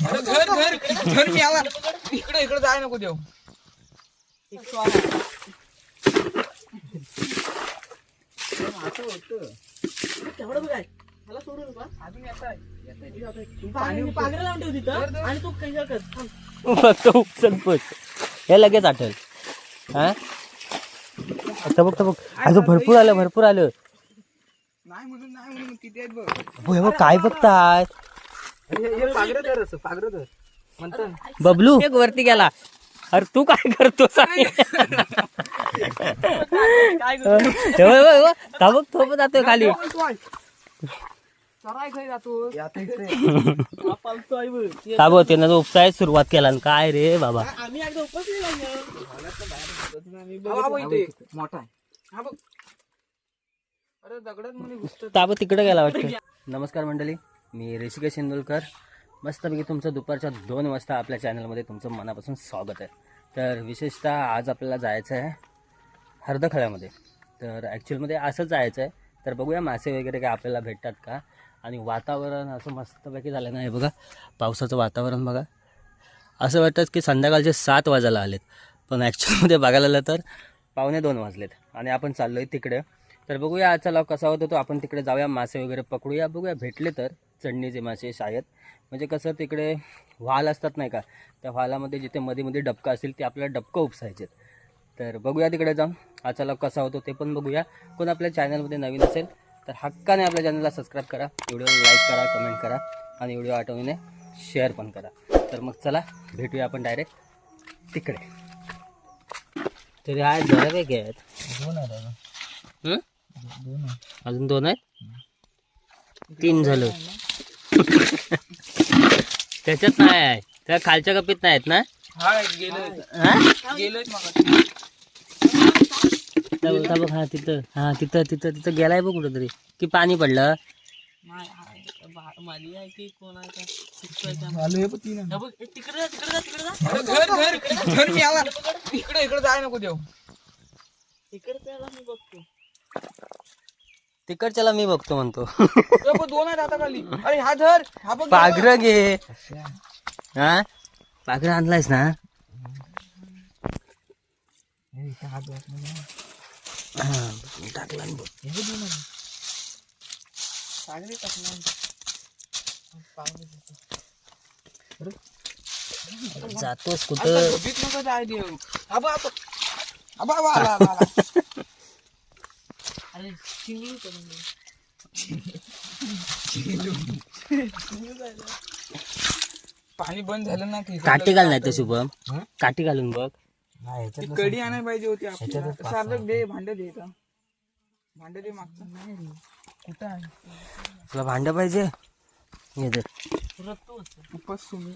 धर धर मी आला इकडे इकडे जाय नको देऊ तेवढं बघाय मला सोडून का अजून येताय पागरे लावून ठेव तिथं आणि तू काही कर फक्त उपसन पुस हे लगेच आठल हा बघ अजून भरपूर आलं नाही म्हणून किती आहेत बघ हे बघ काय बघताय पागरं धर असं पागरं धर म्हणतो बबलू एक वरती गेला अरे तू काय करतो बघ तो जातोय खाली चराय खाई जातो ताबो त्यानं जो उपसाय सुरुवात केला आणि काय रे बाबा आम्ही एकदा उपसलेला मोठा आहे हा बघ अरे दगडात मध्ये घुसतो ताबो तिकडे गेला वाटतं. नमस्कार मंडळी, मी ऋषिकेश इंदुलकर. मस्तपैकी तुमचं दुपारच्या 2 वाजता आपल्या चॅनलमध्ये तुमचं मनापासून स्वागत आहे. तर विशेषतः आज आपल्याला जायचं आहे हर्दखळ्यामध्ये. तर ॲक्च्युअलमध्ये असंच जायचं आहे. तर बघूया मासे वगैरे काय आपल्याला भेटतात का. आणि वातावरण असं मस्तपैकी झालं ना, हे बघा पावसाचं वातावरण बघा. असं वाटतं की संध्याकाळचे 7 वाजायला आलेत, पण ॲक्च्युअलमध्ये बघायला आलं तर 1:45 वाजलेत आणि आपण चाललो आहे तिकडे. तर बघूया आजचा लाव कसा होतो तो. आपण तिकडे जाऊया, मासे वगैरे पकडूया, बघूया भेटले तर चढणीचे मासे शायद. म्हणजे कसं तिकडे व्हाल असतात नाही का, त्या व्हालामध्ये जिथे मध्ये डबकं असतील ते आपल्याला डबकं उपसायचे. तर बघूया तिकडे जाऊन आजचा लाव कसा होतो ते पण बघूया. कोण आपल्या चॅनलमध्ये नवीन असेल तर हक्काने आपल्या चॅनलला सबस्क्राईब करा, व्हिडिओला लाईक करा, कमेंट करा आणि व्हिडिओ आठवणीने शेअर पण करा. तर मग चला भेटूया आपण डायरेक्ट तिकडे. तरी आज बऱ्यापैकी आहेत. 2 आहेत अजून 2 आहेत, 3 झालं. त्याच्यात नाही आहे, त्या खालच्या कपीत नाही आहेत ना. हा गेलोय बघ हा तिथं गेलाय बघ कुठं तरी की पाणी पडलं. माली आहे की कोण आहे तिकडे धर मी आला इकडे जाय नको देऊ तिकडे मी बघतो. तिकडच्याला मी बघतो म्हणतो. 2 आहेत आता खाली. अरे हा धर हा बघ पाघर घे. हा पाघर आणलायस ना. टाकला जातोस कुठं. नको जाय देऊ आला अरे चिंगळू करून पाणी बंद झालं ना की काठी घाल नाही तर शुभम, काठी घालून बघ. ती कडी आणायला पाहिजे होती आपल्याला. सारखं दे भांड दे मागचं कुठं आहे तुला भांड पाहिजे. उपस तुम्ही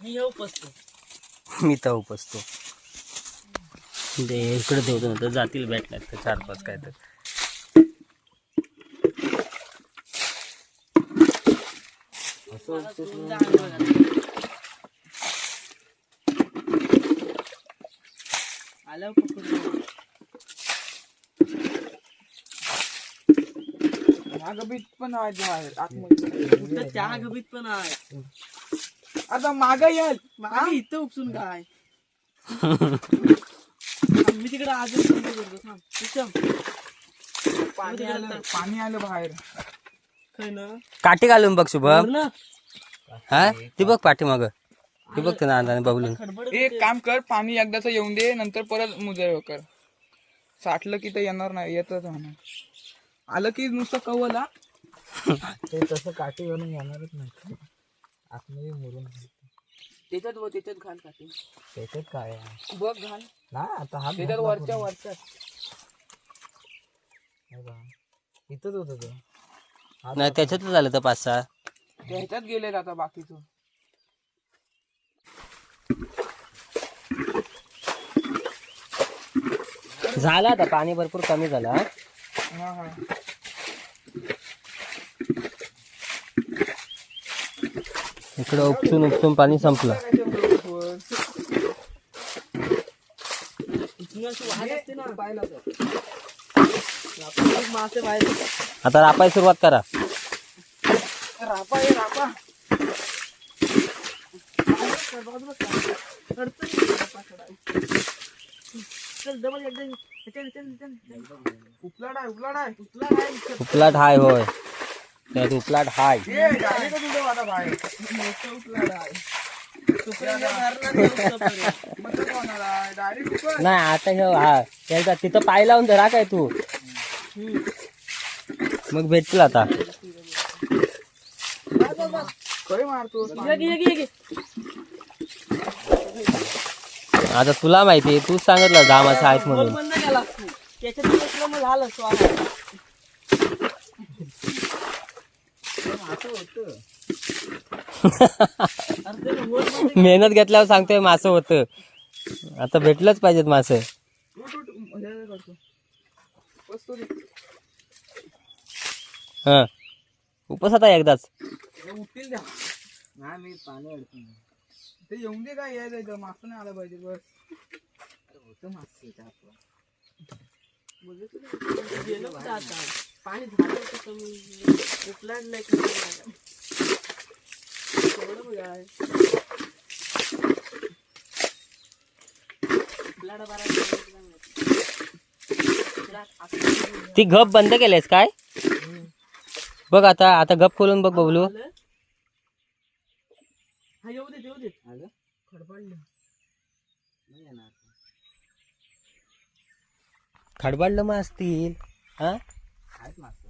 मी येऊ पसतो. मी तर उपसतो. इकडे ठेवतो ना तर जातील भेटल्यात तर 4-5 काय तर. आल्यावर पकडून ह्या गबीत पण आहे बाहेर आतमध्ये. त्या गबीत पण आहे. आता माग येईल मागे इथं उपसून काय मी तिकडे अजून पाणी आलं बाहेर. काठी घालून बघ शुभम. हा ती बघ पाठी माग ती बघ ना अंदाने बबलून. एक काम कर, पाणी एकदाच येऊन दे, नंतर परत मुजर कर. साठलं की तर येणार नाही, येतच राहणार. आलं की नुसतं कवला ते तसं काठी घालून येणारच नाही. आतमध्ये मुरून त्याच्यात घाल काठी. त्याच्यात काय आहे? बघ घाल ना आता हा त्याच्यात वरच्या इथंच होत ते. नाही त्याच्यातच झालं तर 5-6 ह्याच्यात गेले आता बाकीचं. झालं आता पाणी भरपूर कमी झालं. हा इकडं उपसून पाणी संपलं. मासे आता रापाय सुरुवात करा. रापा बाजूला काढ. अडचण येईल बाबा काढा. चल डबल एकदा उपलाट आहे उपलाट आहे उपलाट आहे उपलाट हाय होय त्यात उपलाट हाय ए, direct च उडव आता बाहेर. मोठं उपलाट आहे. तुकडे मारणार नाही उचलपर्यंत. मग कसं होणार आहे? Direct उकळ. नाही आता हे हा त्याचा तिथं पाय लावून धरा काय तू मग भेटतील आता खय मारतो ये घे, ये घे, ये घे. आता तुला माहिती तूच सांगितलं दहा मासा आहेत बोल म्हणून बंद केला तू. त्याच्यात बसलं मग झालं स्वाहा. अरे ते बोल बंद मेहनत घेतल्यावर सांगतोय मासं होतं आता भेटलंच पाहिजेत मासं उठ उठ हे करतो बसतो रे. हा उपस आता एकदाच हे उठतील द्या. नाही मी पाणी अडकून ते येऊन दे काय यायचं इथं मागचं नाही आलं पाहिजे बस. होतं मासे गेलं कुठं आता? पाणी झालं होतं कमी. उपलाट नाही कमी. केवढं बघा आहे. उपलाट बारा ती गप बंद केलेस काय बघ आता आता गप खोलून बघ बबलू आलं? हा येऊ देत येऊ देत. आलं खडबडलं. नाही येणार खडबडलं मग असतील हा आहेत मासे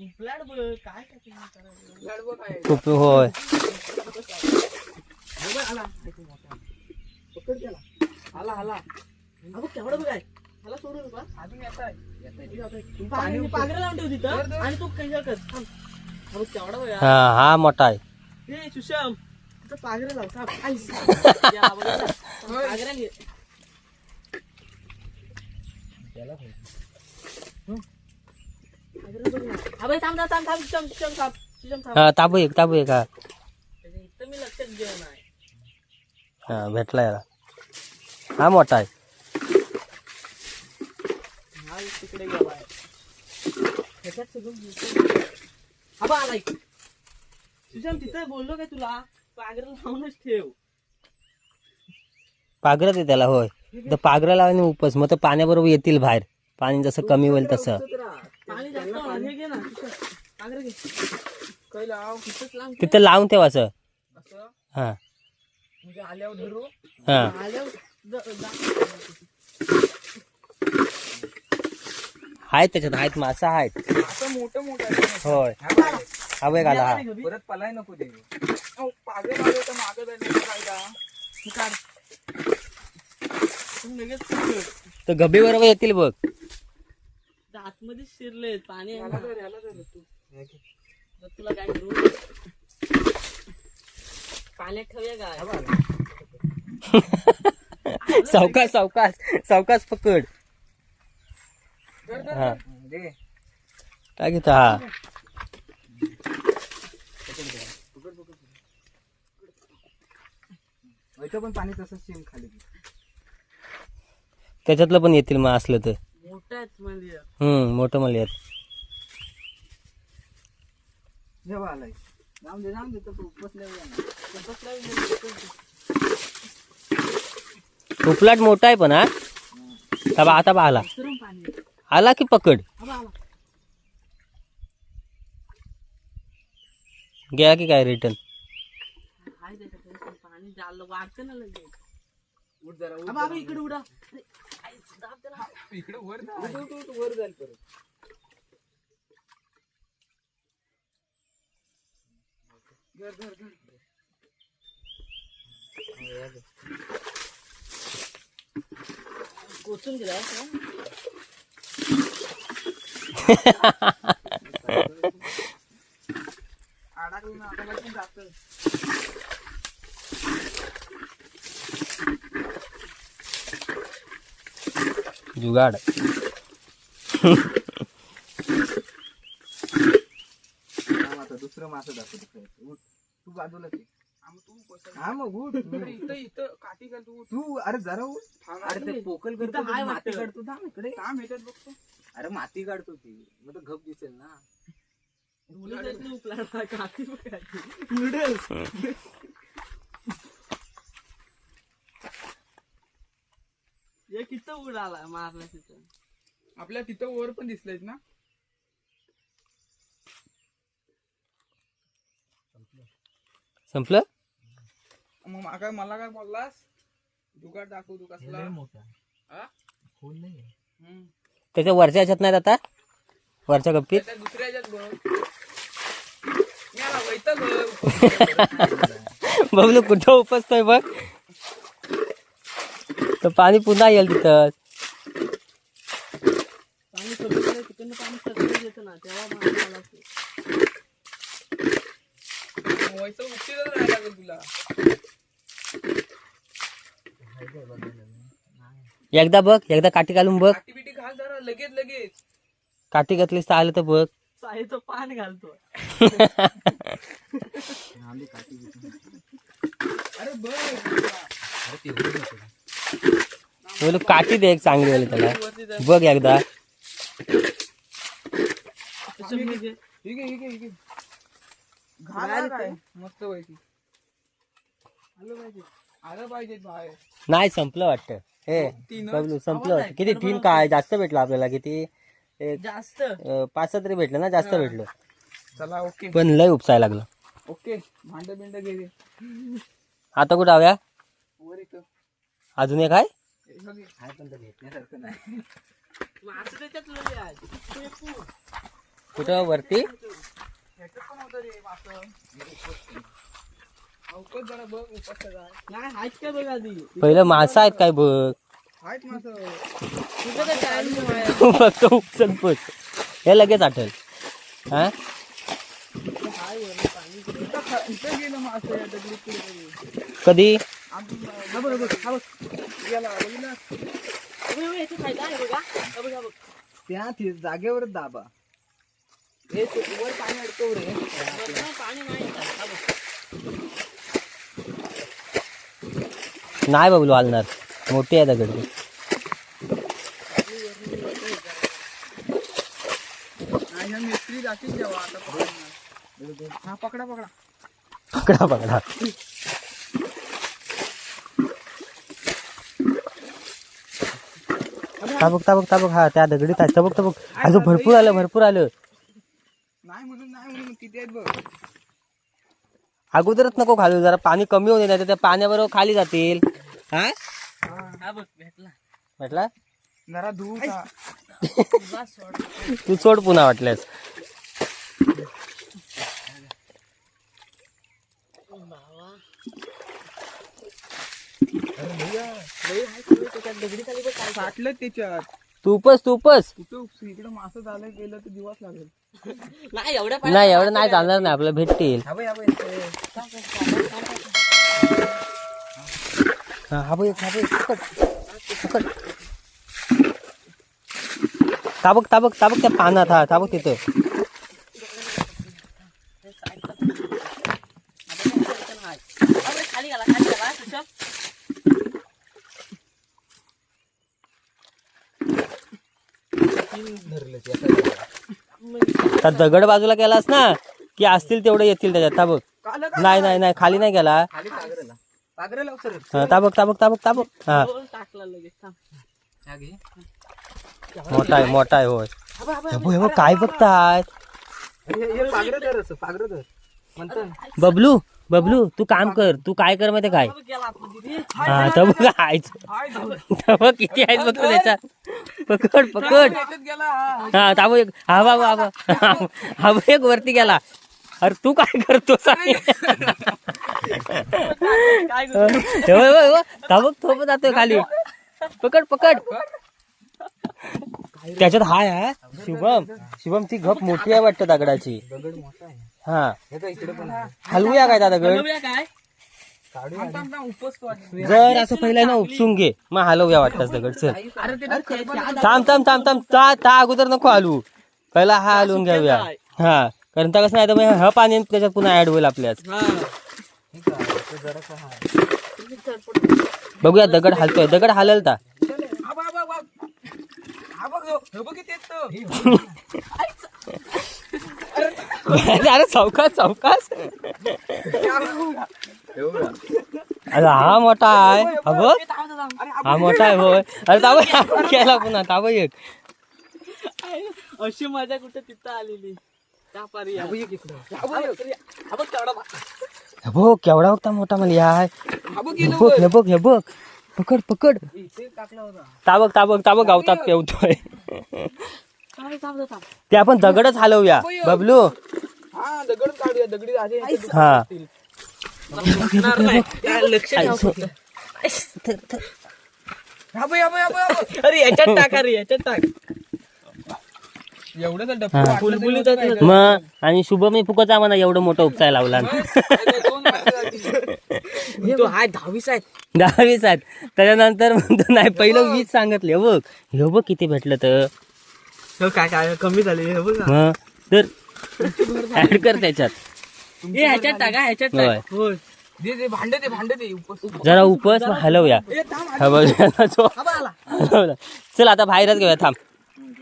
उपलाट बघ काय करायचं. लढ बघ काय. खूप होय हे बघ, आला पकड त्याला. आला आला अगं केवढं बघ आहे. मला सोडू नका. अजून येत आहे. पाणी पागरे लावून ठेव तिथं आणि तू काही कर थांब. अगं केवढं बघ आहे. हा हा मोठा आहे हे सुशाम तिथं पागरे लाव थांब. आईस. या बघ. पागऱ्या घे. पागऱ्या बघ ना. हा बाई थांब थांब थांब थांब सुशाम सुशाम थांब सुशाम थांब. हा ताबू एक हा त्याच्या इथं मी लक्षात घेऊन आहे. हा भेटला याला हा मोठा आहे हा तिकडे गेला आहे. त्याच्यात सगळं घेतो. हा बा आलाय. सुशाम तिथं बोललो काय तुला पागरे लावूनच ठेव. पागरत आहे त्याला होय तर पागरा लावून उपस मग तर पाण्याबरोबर येतील बाहेर पाणी जसं कमी होईल तसं पाणी जास्त होणार. हे घे ना सुशाम. पागरे घे. कै लाव तिथंच लांब तिथं लावून ठेव असं असं हा म्हणजे आल्यावर धरू. हा आल्यावर आहेत त्याच्यात आहेत मासा आहेत असं मोठं मोठं आहे. होय हा बघ आला हा परत पलाय नको दे. पागे पागे तर मागं जायचं फायदा. लगेच पकड. तर गबी बरोबर येतील बघ आतमध्ये शिरले पाणी आहे ह्याला ना. धर, ह्याला धर तू. तर तुला काय करू पाण्यात ठेवूया काय सावकाश सावकाश सावकाश पकड धर, धर, हा धर. दे. काय घेतो हा इथं पण पाणी तसंच सेम खाली. त्याच्यातलं पण येतील मग असलं तर मोठा आहेत म्हणजे मोठं मला येत जेव्हा आलाय जाऊन दे तर उपसल्यावर उपलाट मोठा आहे पण हा तबा आता बा आला गरम पाणी आहे. आला की पकड आबा आला. गेला की काय रिटर्न हाय त्याच्याकडे पण पाणी जालं वाढतं ना लगेच. उठ जरा उठ आबा आबा इकडे उडा. अरे, आई, दाब त्याला. इकडे वर जा. उठ, वर जाईल परत. धर धर धर. कोचून गेला अडकलं ना आता पण जातं. जुगाड आता दुसरं मासं दाखवतो. उठ तू बाजूला ते. हा मग उठ. इथं इथं काठी घाल तू. तू अरे जरा उठ. अरे ते पोकल करतो इथं हाय माती वाटतं. काढतो. थांब इकडे. थांब ह्याच्यात बघतो. अरे माती काढतो ती मग तो घप दिसेल ना. नूडल्स उपलाट काठी बघायची. नूडल्स तिथं उडाला मारला तिथं. आपल्या तिथं वर पण दिसलेत ना. संपलं. मग मला काय बोललास? दुकान दाखव तू कसला. लय मोठा हा? फुल नाही त्याच्या वरच्या ह्याच्यात नाहीत आता वरच्या गप्पीत. त्या दुसऱ्या ह्याच्यात बघ. याला वैताग बघ. बबलू कुठं उपसतोय बघ. तर पाणी पुन्हा येईल तिथं. पाणी सोडलं तिकडनं पाणी सगळं येतं ना तेव्हा मारला आला असतो. वैताग उठतीच राहायला लागेल तुला. एकदा बघ एकदा काठी घालून बघ. काठी बिटी घाल जरा लगेच. काठी घातलीस तर आलं तर बघ. साईचं पान घालतो. अरे बघ. बोलू काठी दे एक चांगली वाली त्याला. बघ एकदा. ठीक आहे. घाल काय मस्त पैकी. आलं पाहिजे बाहेर. नाही संपलं वाटतं. हे बबलू संपलं वाटतं. किती तीन काय जास्त भेटलं आपल्याला. किती एक जास्त 5 तरी भेटलं ना. जास्त भेटलं चला ओके पण लय उपसायला लागलं. ओके. भांड बिंड घे आता कुठं हव्या वर इथं. अजून एक आहे. काय पण तर घेतण्यासारखं नाही. मासे त्याच्यात लय आहेत. ते पूर. कुठं वरती. ह्याच्यात पण होतं रे मासं. अवकत जरा बघ उपसता जाय. नाही आहेत का बघ आधी. पहिलं मासा आहेत काय बघ. आहेत मासं. तुझं काय टाइम नाही. तू फक्त उपसन पोच. हे लगेच आठल. हा इथं गेलं मासं या दगडी पुढे. कधी गेला बघितलं. याचं फायदा आहे बघा. हा बघ, हा बघ. त्या जागेवरच दाबा. हे वर पाणी अडकव रे. वरनं पाणी नाही येत. हा बघ. नाही बबलू हलणार. मोठी आहे दगड. मिस्त्री जातील जेव्हा आता पकडणार. हा पकडा पकडा. ताबक हा त्या दगडीत आहे. तबक अजून भरपूर आलं. नाही म्हणून किती आहेत बघ. अगोदरच नको घालू. जरा पाणी कमी होऊ दे नाही तर त्या पाण्याबरोबर खाली जातील. हा हा बघ भेटला. म्हटला जरा धुवू का. तू सोड पुन्हा वाटल्यास. साठलं त्याच्यात. तू उपस कुठं इकडं मासं झालं गेलं तर दिवस लागेल. नाही एवढ्या नाही एवढं नाही चालणार नाही. आपल्याला भेटतील. हा बघ ताबक त्या पानात. हा ताबक तिथं. खाली गेला तुझ्या. तर दगड बाजूला केलास ना की असतील तेवढे येतील त्याच्यात. ताबक नाही खाली नाही गेला. पागरेला सर. हा ताबक हा टाकला लगेच. मोठा आहे होय. हे बघ काय बघताय. पागरे धर बबलू तू काम कर. तू काय कर माहिती काय. गेला आपलं दिदी. हा तबक आहेच. तबक किती आहेत बघ तू त्याच्यात. पकड गेला. हा ताबक एक. हा बाबा एक वरती गेला. अरे तू काय करतो. काय ताबक थोप जातोय खाली. पकड त्याच्यात हाय. शुभम ती गप मोठी आहे वाटतं दगडाची. दगड मोठा आहे. हा इकडे पण हलवूया काय दादा दगड. काय उपसतो. जर असं पहिला ना उपसून घे मग हलवूया वाटतं दगड. चल थांब ता अगोदर नको हलवू. पहिला हा हलवून घ्याव्या. हा कारण तर कसं नाही तर हा पाणी त्याच्यात पुन्हा ऍड होईल आपल्याच. बघूया दगड हलतोय. दगड हलल ता. अरे चौकास अरे हा मोठा आहे. हा मोठा आहे होय. अरे ताबा केला पुन्हा ताबा एक. अशी मजा कुठे तिथं आलेली त्या पारी हे बघ केवढा होता मोठा मला यार. हे बघ हे बघ पकड पकड. ताबक ताबक ताबक गावतात पेवतोय. ते आपण दगडच हलवूया बबलू. हा दगड काढूया दगडी आधी हा लक्ष ठेवा फक्त. हा बाई, हा बाई, हा बाई, हा बाई. अरे याच्यात टाक अरे याच्यात टाक. एवढं तर हा. डब्बू वाटलं तरी होत नाही. मग आणि शुभमी फुकचा म्हणा एवढं मोठं उपसायला लावला. दोन माणसं जातील. तो हाय 10वीस आहेत. 10वीस आहेत. त्याच्यानंतर म्हणतो नाही पहिलं 20 सांगितले. हे बघ हे बघ किती भेटलं तर. हो, काय काय कमी झाले हे बघ ना. मग तर ऍड कर त्याच्यात. हे ह्याच्यात टाका ह्याच्यात होय. टाक. होय. दे भांडे दे भांडे दे उपस. जरा उपस मग हलवूया. ए, थांब, हा बघ तो हा बा आला. हलवला. चल आता बाहेरच घेऊया. थांब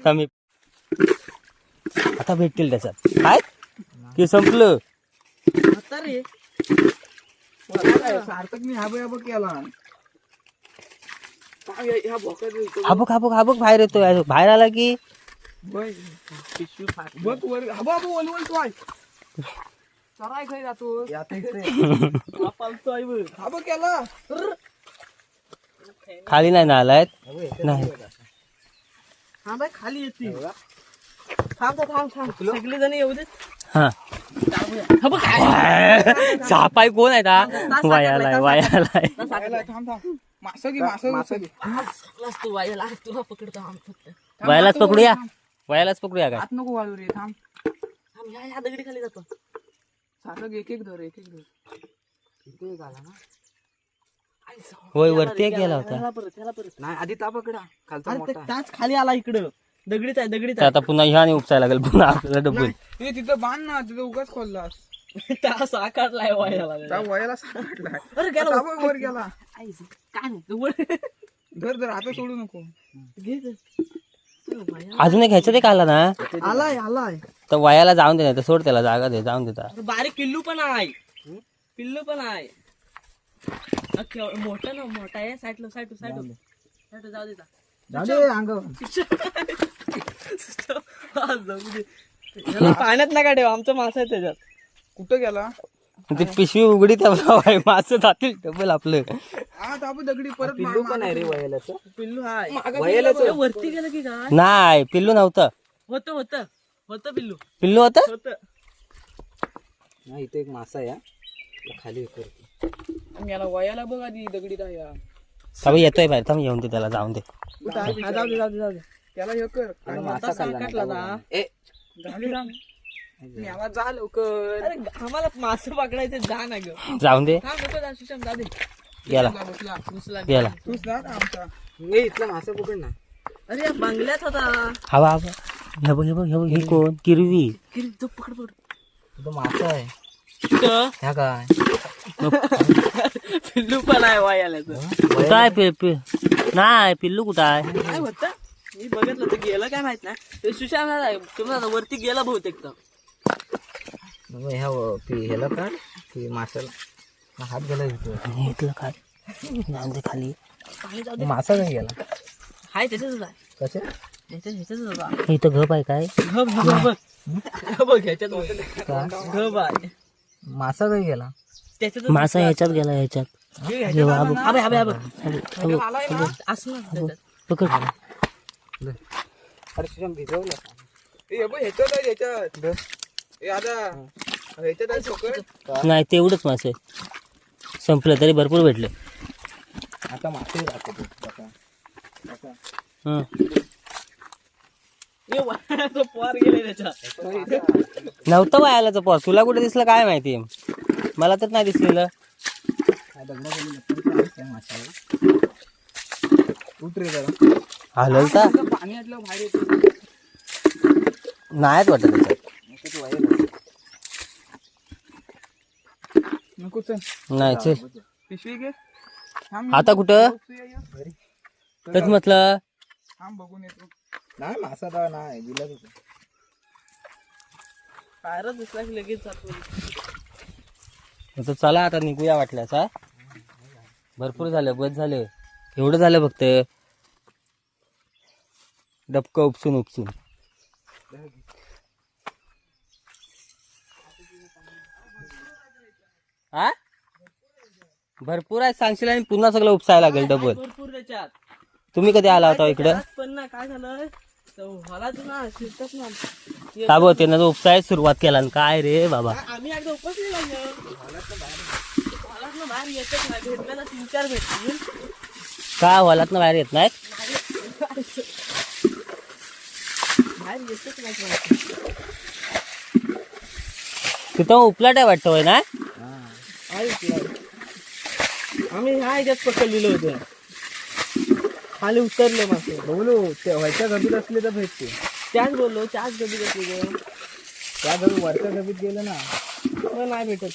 थांब मी आता भेटतील त्याच्यात काय की संपलं. आता रे सार्थक मी हा बाई, हा बाई केला. काय ह्या भोकात येतो. हाबक हाबक हाबक बाहेर येतोय. बाहेर आला की बघ बघ वर हा बाबा वलवल तो आहे. चराय खाई जातो. हा पालतो आहे बघ. हा बघ केला. खाली नाही ना आलाय. नाही हा बाय खाली येते. थांब सगळे जण येऊ देत. हा हा बघ काय. सापाय कोण आहे ता वायालाय वायालाय. थांब थांब मासा घे मासा घे. तू वायाला तुला पकडतो आम फक्त. वायालाच पकडूया. वायालाच पकडूया काय. हात नको वाळू रे थांब. थांब ह्या दगडी खाली जातो. सार्थक एक एक धर एक एक धर. इथे गाला ना. होय वरती एक गेला होता. त्याला परत नाही आधी ता पकडा खालचा अरे मोठा. ताच खाली आला इकडं. दगडीच आहे दगडीच तर आता पुन्हा ह्या आणि उपसायला लागेल पुन्हा आपल्याला डबल. ए तिथं बांध ना तिथं उगाच खोललास. आहे. त्या साकारलाय वायाला. त्या वयाला सांगितलं. अरे गेला. ता बघ वर गेला. काय नाही जवळ धर धर आता सोडू नको. घे गं. अजून एक ह्याच्यात एक आला ना आलाय. तर वायाला जाऊन दे नाही तर सोड त्याला जागा दे जाऊन देता. बारीक पिल्लू पण आहे. पिल्लू पण आहे. मोठा ना मोठा आहे. साईडला साईड जाऊ दे. पाण्यात नका ठेवा. आमचा मासा आहे त्याच्यात. कुठं गेला. ती पिशवी उघडी त्या मासं जातील डबल आपलं. हा ताबू दगडी परत पिल्लू पण आहे रे वयालाच. पिल्लू आहे. वरती गेलं की काय. नाही पिल्लू नव्हतं. होतं पिल्लू. पिल्लू होतं. नाही इथे एक मासा आहे खाली करतो. याला वयाला बघ आधी दगडी राहा. सगळं येतोय बाहेर. थांब येऊन दे त्याला जाऊन दे. जाऊ दे. त्याला हे कर. मासा साकारला जा. झाली राम. याला जा लवकर. अरे आम्हाला मासे पकडायचे जा ना ग. जाऊन दे. जाऊ दे. गेला घुसला. गेला. तूच ना आमचा. इथला मासा पकड ना. अरे या बंगल्यात होता. हवा हवा. हे बघ हे बघ हे बघ हे कोण किरवी. तो पकड. तो मासा आहे. ह्या काय पिल्लू पण आहे वायाला. कुठं आहे नाही पिल्लू कुठं आहे. काय होतं मी बघितलं तर गेलं काय माहित नाही. ते सुशांत तुम्हाला वरती गेला बहुतेक तर. ह्याला काढ की माशाला हात गेला इथलं काय जाऊन दे खाली. पाणी जाऊ दे. मासा काय गेला. हाय त्याच्याच आहे. कसे ह्याच्याच होता. इथं घप आहे काय. बघ ह्याच्यात घब आहे. मासा काय गेला. त्याच्यात मासा ह्याच्यात गेला ह्याच्यात. पकड. अरे सुशांत भिजवलं. ह्याच्यात आहे ह्याच्यात. आता ह्याच्यात आहे पकड. नाही तेवढंच मासे संपलं तरी भरपूर भेटले. आता मासे हं. पोर गेले त्याच्यात. नव्हतं वायालाचं पोर. तुला कुठे दिसलं काय माहिती. मला तर नाही दिसलेलं. उतरे जरा. हलवता पाणी आटलं बाहेर येतो. नाहीच वाटत त्याच्यात. नको चल. नाही चल. पिशवी घे. आता कुठं तेच म्हटलं. थांब बघून येतो. नाही मासा तर नाही दिला तुझं. पायरच दिसला की लगेच जातो. तर चला आता निघूया वाटल्यास. हा भरपूर झालं बस झालं. एवढं झालं फक्त. डबकं उपसून उपसून. हा भरपूर आहे सांगशील आणि पुन्हा सगळं उपसायला लागेल डबल. भरपूर त्याच्यात. तुम्ही कधी आला होता इकडं? त्याच्यात पण ना काय झालं मला ना शिरतात ना का बघ त्यानं जो उपसायला सुरुवात केला आणि काय रे बाबा. आम्ही एकदा उपसलेला ना बाहेर येतच नाही. भेटलं ना 3-4 भेटतील. का हॉलात ना बाहेर येत नाहीत? बाहेर येतच नाही. तिथं उपलाट आहे वाटतं होय ना? आम्ही ह्या ह्याच्यात पकडलेलं होतं. खाली उतरले मासे. बोलू ते व्हायच्या गबीत असले तर भेटते. त्याच बोललो त्याच गबीत असले त्या गबी वरच्या गबीत गेलं ना मग नाही भेटत.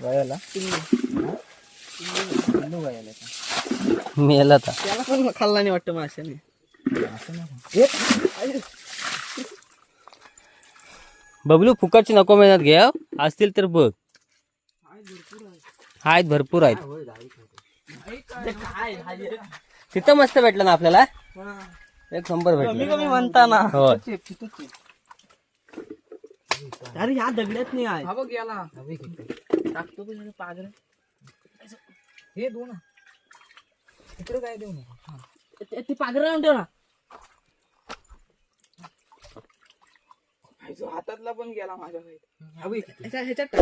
गयाला मी याला आता त्याला पण खाल्ला नाही वाटतं माशाने. बबलू फुकटची नको मेहनत घे हं. असतील तर बघ. आहेत भरपूर आहेत. तिथं मस्त भेटलं ना आपल्याला. एक नंबर कमी भेटलं. कमी म्हणता ना. होय अरे ह्या दगड्यात नाही आहे. हा बघ याला टाकतो पण पागल. हे दोन इकडे काय देऊ नका. ते पागल आणून ठेव ना. हातातला पण गेला माझ्या ह्याच्यात टाक.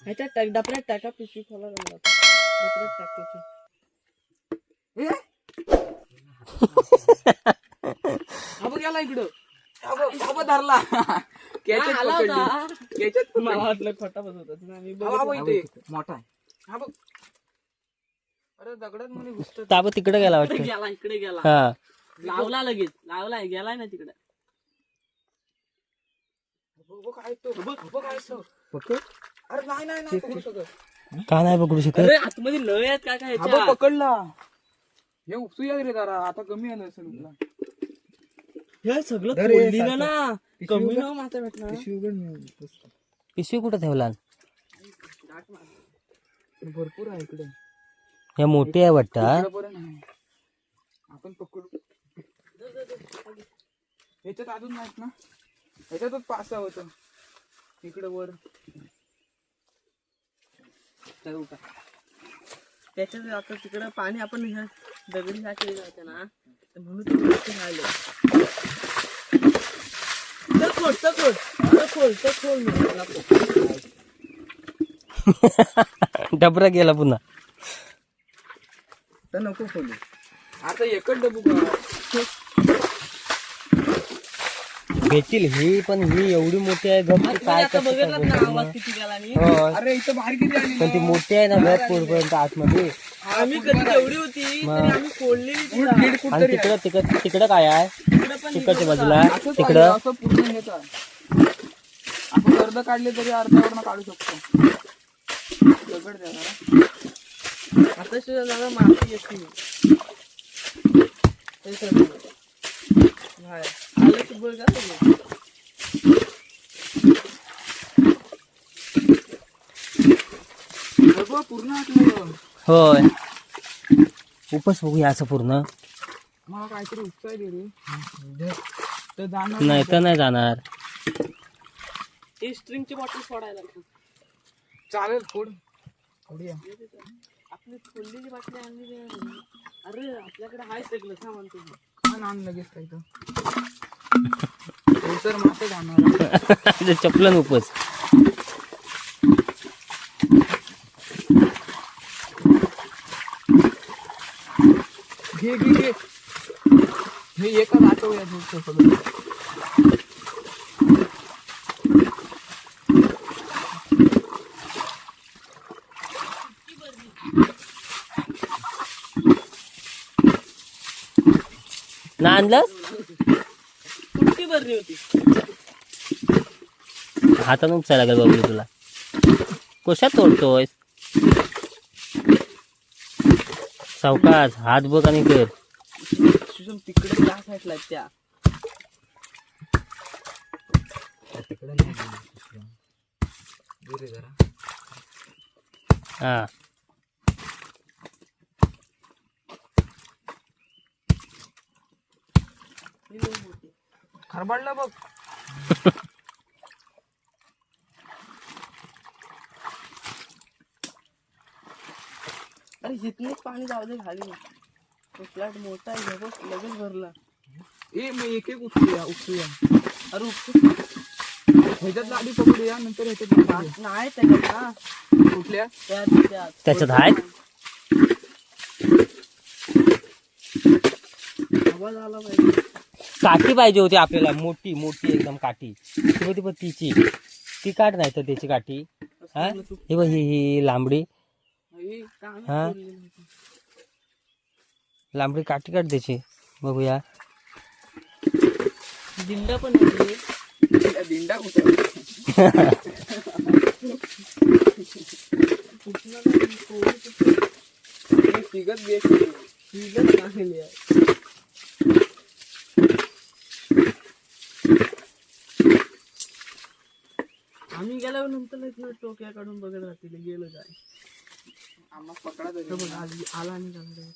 ह्याच्यात टाक. डबऱ्यात टाका. पिशवी खोला रंगला. डबऱ्यात टाक त्याची. हा बघ याला इकडं. हा बघ धरला. आला होता. याच्यात मला वाटलं खोटा बसवता. आम्ही मोठा आहे. हा बघ. अरे दगडात मध्ये घुसत. ताबा तिकडे गेला इकडे वाटतं. गेला. इकडे गेला. हा लावला लगेच. लावलाय. गेलाय ना तिकडे. काय तो बघ काय तो पकड. अरे नाही नाही नाही पकडू शकत. का नाही पकडू शकत? अरे आतमध्ये लय आहेत काय काय हा बघ ह्याच्यात. पकडला. हे उपसूया रे जरा आता कमी आलं असेल तुला. हे सगळं धर हे खोललेलं ना. पिशवी कमी उघड. ना मासा भेटणार. पिशवी कुठं ठेवला? भरपूर आहे इकडे. हे मोठी आहे वाटतं हा? इकडं आहे. आपण पकडू. ह्याच्यात अजून नाहीत ना. ह्याच्यातच पासा होत इकडे वर. त्याच्यात आता तिकडं पाणी आपण ह्या दगडी ह्या केली जाते ना तर म्हणून ते मासे राहिले. डबरा गेला पुन्हा. तर नको खोलू. आता एकच डबू का भेटतील ही पण ही एवढी मोठी आहे गप की काय आता कसं बघितलं ना काय आवाज किती गेला मी. होय. अरे इथं बाहेर किती आली पण ती मोठी आहे ना गप पुढपर्यंत आतमध्ये. आम्ही कधी तेवढी होती तरी आम्ही फोडलेली ती. दीड फूट आणि तरी आहे. तिकडं तिकडं काय आहे? तिकडे पण तिकडच्या बाजूला असंच तिकडं आहे, असं पूर्ण घेत आपण अर्ध काढले तरी अर्ध्यावरनं काढू शकतो. दगड द्या जरा. आता सुद्धा जरा माती येते. हे सगळं. हाय. आलं की बोल का तुम्ही? बघ, पूर्ण आटलं. होय उपस बघूया असं पूर्ण. मला काहीतरी उपचार दे रे. तर जाणार नाही तर नाही जाणार. ही स्ट्रिंगची बॉटल सोडायला लागते. चालेल फोड. फोडूया. आपली खोललेली बाटली आणली नाही. अरे आपल्याकडे आहे सगळं सामान तुम्ही. आण लगेच काही तर मासे जाणार. चपलन उपस. घे घे घे. हे एका दाखवूया सगळं. ना आणलंस? कुठची भरली होती? हातानं उपसायला लागेल बाबू तुला. कशात तोडतोय? सावकाश हात बघ आणि कर. सुषम तिकडे त्या साईडला आहेत त्या. तिकडे नाही जरा. हा खरबाडला बघ. अरे जितने पाणी जाऊ दे खाली. तो फ्लॅट मोठा आहे हे बघ, लगेच भरला. ए मग एक एक उपसूया. अरे उपसून ह्याच्यात आधी पकडूया नंतर ह्याच्यात पकडूया. नाही त्याच्यात ना. कुठल्या त्यात त्याच्यात आहेत आवाज आला पाहिजे. काठी पाहिजे होती आपल्याला, मोठी मोठी एकदम काठी. ती होती पण तिची ती काढ नाही तर त्याची काठी. हा हे बघ ही लांबडी. हे काय हा बोललेलं होतं. लांबडी काठी काढ त्याची. बघूया. दिंडा पण आहे. दिंडा कुठे तिघच बेस्ट. तिघच चांगली आहे. आम्ही गेल्यावर नंतर टोक्या काढून बघत राहतील गेलो काय. आम्हाला पकडा तरी. बघ आला आणि चांगलं.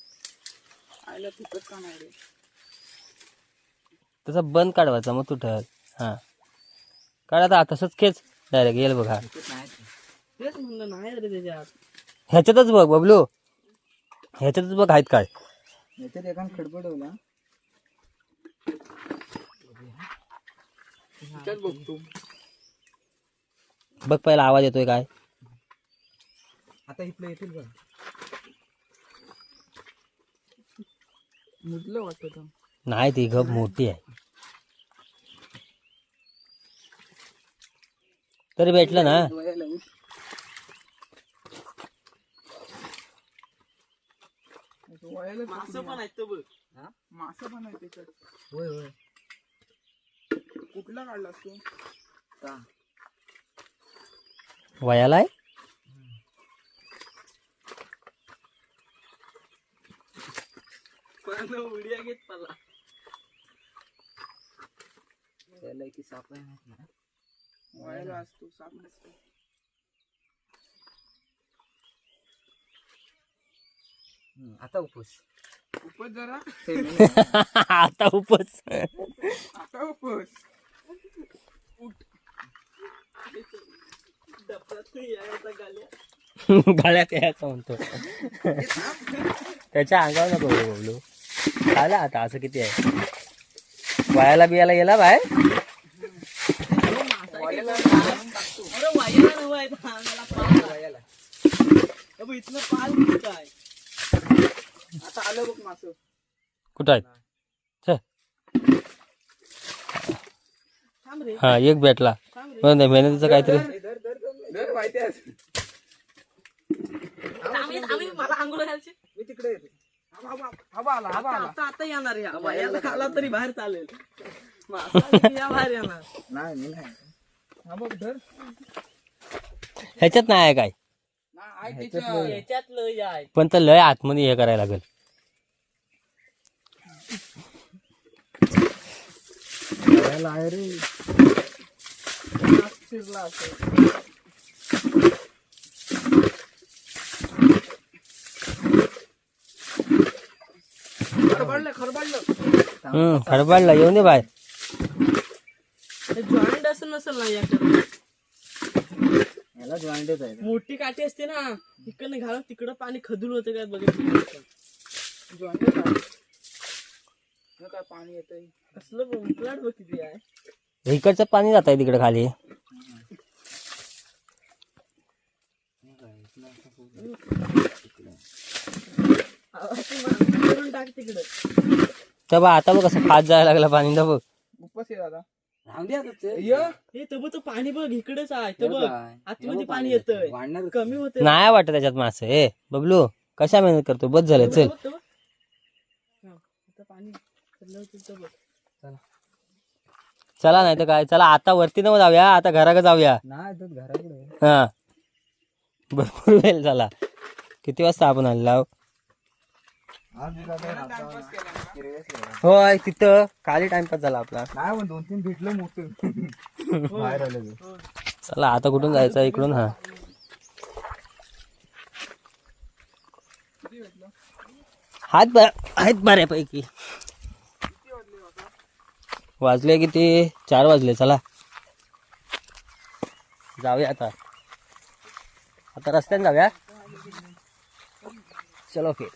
आयला तिथंच का नाही रे. तसा बंद काढवायचा मग तू ठर. हा काढ आता तसंच खेच डायरेक्ट येईल बघा. तेच म्हणलं नाही रे त्याच्यात. ह्याच्यातच बघ बबलू, ह्याच्यातच बघ आहेत काय. याच्यात एकान खडबडवला. त्याच्यात बघतो. बघ पहिला आवाज येतोय काय. आता इथलं येतील बघ. मुदलं वाटत. नाही ती गप मोठी आहे. तरी भेटलं ना. मासं पण आहेत बघ. मासा पण आहे त्याच्यात. होय होय. कुठला काढलास तू. का वयाला आहे. पण उड्या घेत मला. त्याला की साप आहे ना. वायाला असतो साप नसतो. आता उपस. उपस जरा. आता उपच. आता उपस. डबऱ्यात यायचा गाल्या. गळ्यात यायचं म्हणतो. त्याच्या अंगावर नको बबलू. आला आता असं किती आहे. वयाला बियाला गेला बाहेर. अरे वायाला नव्हे मला पाल. अब इथनं पाल काय. आता आलं बघ मास. कुठं आहे. थांब रे. हा एक भेटला. थांब रे. बरं नाही मेहनतीचं काहीतरी. दर माहिती आहे. आम्ही मला आंघोळ घालायची. मी तिकडे येते. हवा आला. आता येणार या वायाला आला तरी बाहेर चालेल. मासा या बाहेर येणार. नाही मी नाही. हा बघ धर. ह्याच्यात नाही आहे काय. नाही त्याच्यात. याच्यात लय आहे. पण तर लय आतमध्ये हे करायला लागेल. आहे रे. शिरला असेल. खडबाडला येऊन दे बाहेर. जॉईंट असं नसेल ना याच्यात. याला जॉईंटच आहे. मोठी काठी असते ना तिकडनं घालून तिकडं पाणी खदूल होतं काय बघितलं. काय पाणी येतंय. कसलं फ्लॅट बघ किती आहे. इकडचं पाणी जात आहे तिकडे खाली. करून टाक तिकडं. तर बघ आता बघ कसं फास्ट जायला लागला पाणी. तर बघ उपस आहे दादा. हे तब तो पाणी बघ इकडेच आहे. तर बघ आतमध्ये पाणी येतंय. कमी होत नाही वाटत त्याच्यात मासे. ए बबलू कशा मेहनत करतो. बस झालं चल. पाणी चला नाही तर काय. चला आता वरती न जाऊया. आता घराकडे जाऊया. नाही तर घराकडे. हा भरपूर वेळ झाला. किती वाजता आपण आलो. होय तिथं खाली टाइमपास झाला आपला. नाही पण 2-3 भेटलं मोठं. बाहेर आलं. चला आता कुठून जायचं इकडून. हा आहेत बऱ्यापैकी. वाजले किती 4 वाजले. चला जाऊया आता रस्त्याने जाऊया. चलो फिर.